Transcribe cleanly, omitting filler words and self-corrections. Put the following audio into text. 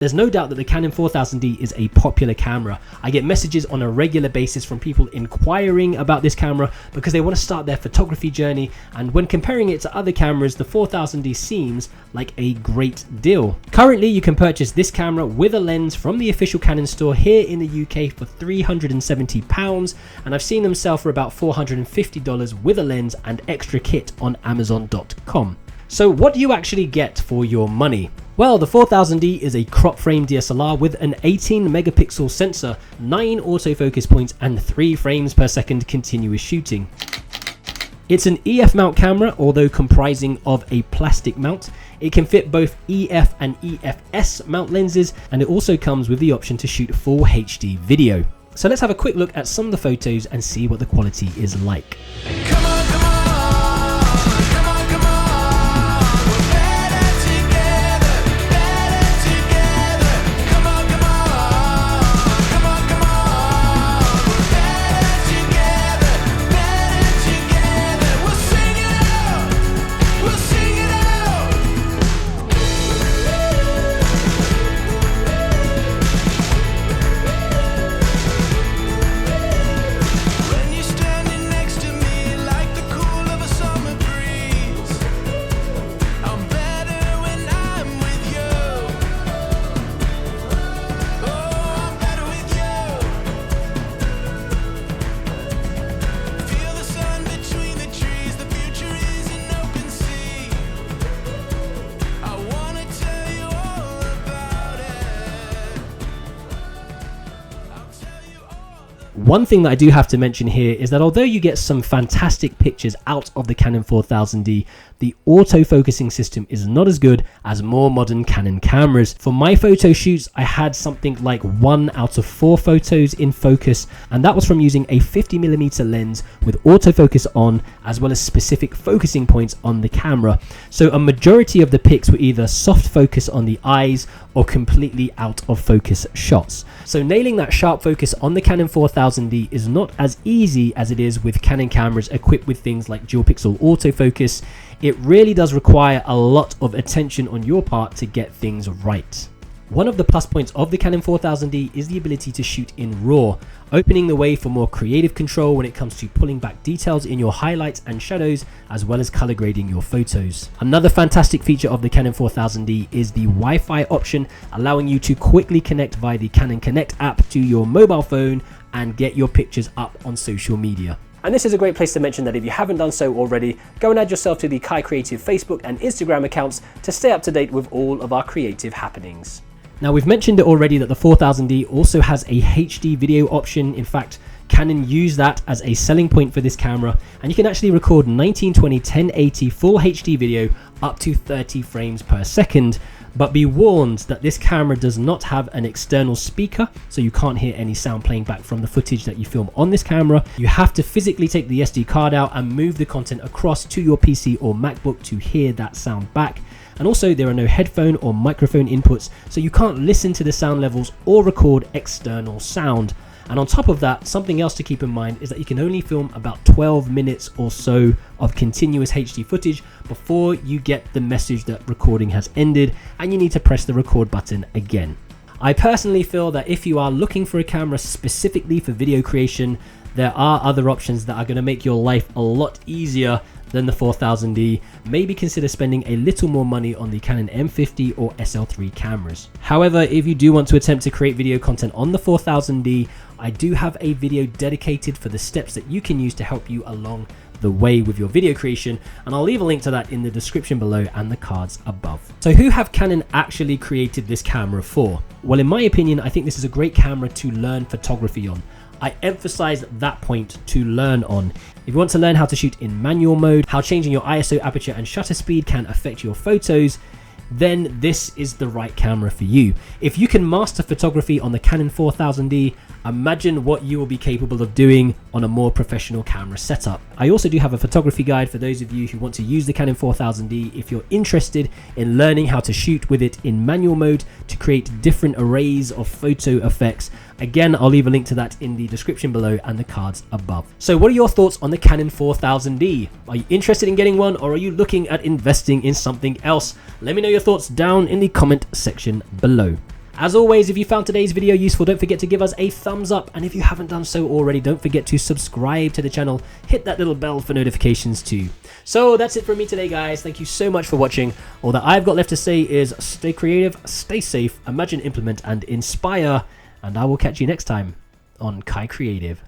There's no doubt that the Canon 4000D is a popular camera. I get messages on a regular basis from people inquiring about this camera because they want to start their photography journey, and when comparing it to other cameras, the 4000D seems like a great deal. Currently, you can purchase this camera with a lens from the official Canon store here in the UK for £370, and I've seen them sell for about $450 with a lens and extra kit on Amazon.com. So what do you actually get for your money? Well, the 4000D is a crop frame DSLR with an 18 megapixel sensor, 9 autofocus points and 3 frames per second continuous shooting. It's an EF mount camera, although comprising of a plastic mount. It can fit both EF and EFS mount lenses, and it also comes with the option to shoot full HD video. So let's have a quick look at some of the photos and see what the quality is like. Come on, come on. One thing that I do have to mention here is that although you get some fantastic pictures out of the Canon 4000D, the autofocusing system is not as good as more modern Canon cameras. For my photo shoots, I had something like 1 out of 4 photos in focus, and that was from using a 50mm lens with autofocus on, as well as specific focusing points on the camera. So a majority of the pics were either soft focus on the eyes or completely out of focus shots. So nailing that sharp focus on the Canon 4000D is not as easy as it is with Canon cameras equipped with things like dual pixel autofocus. It really does require a lot of attention on your part to get things right. One of the plus points of the Canon 4000D is the ability to shoot in RAW, opening the way for more creative control when it comes to pulling back details in your highlights and shadows, as well as color grading your photos. Another fantastic feature of the Canon 4000D is the Wi-Fi option, allowing you to quickly connect via the Canon Connect app to your mobile phone and get your pictures up on social media. And this is a great place to mention that if you haven't done so already, go and add yourself to the KaiCreative Facebook and Instagram accounts to stay up to date with all of our creative happenings. Now, we've mentioned it already that the 4000D also has a HD video option. In fact, Canon used that as a selling point for this camera, and you can actually record 1920 1080 full HD video up to 30 frames per second. But be warned that this camera does not have an external speaker, so you can't hear any sound playing back from the footage that you film on this camera. You have to physically take the SD card out and move the content across to your PC or MacBook to hear that sound back. And also, there are no headphone or microphone inputs, so you can't listen to the sound levels or record external sound. And on top of that, something else to keep in mind is that you can only film about 12 minutes or so of continuous HD footage before you get the message that recording has ended and you need to press the record button again. I personally feel that if you are looking for a camera specifically for video creation, there are other options that are going to make your life a lot easier than the 4000D. Maybe consider spending a little more money on the Canon M50 or SL3 cameras. However, if you do want to attempt to create video content on the 4000D, I do have a video dedicated for the steps that you can use to help you along the way with your video creation, and I'll leave a link to that in the description below and the cards above. So who have Canon actually created this camera for? Well, in my opinion, I think this is a great camera to learn photography on. I emphasize that point, to learn on. If you want to learn how to shoot in manual mode, how changing your ISO, aperture and shutter speed can affect your photos, then this is the right camera for you. If you can master photography on the Canon 4000D, imagine what you will be capable of doing on a more professional camera setup. I also do have a photography guide for those of you who want to use the Canon 4000D if you're interested in learning how to shoot with it in manual mode to create different arrays of photo effects. Again, I'll leave a link to that in the description below and the cards above. So what are your thoughts on the Canon 4000D? Are you interested in getting one, or are you looking at investing in something else? Let me know your thoughts down in the comment section below. As always, if you found today's video useful, don't forget to give us a thumbs up, and if you haven't done so already, don't forget to subscribe to the channel, hit that little bell for notifications too. So that's it from me today, guys. Thank you so much for watching. All that I've got left to say is stay creative, stay safe, imagine, implement, and inspire, and I will catch you next time on KaiCreative.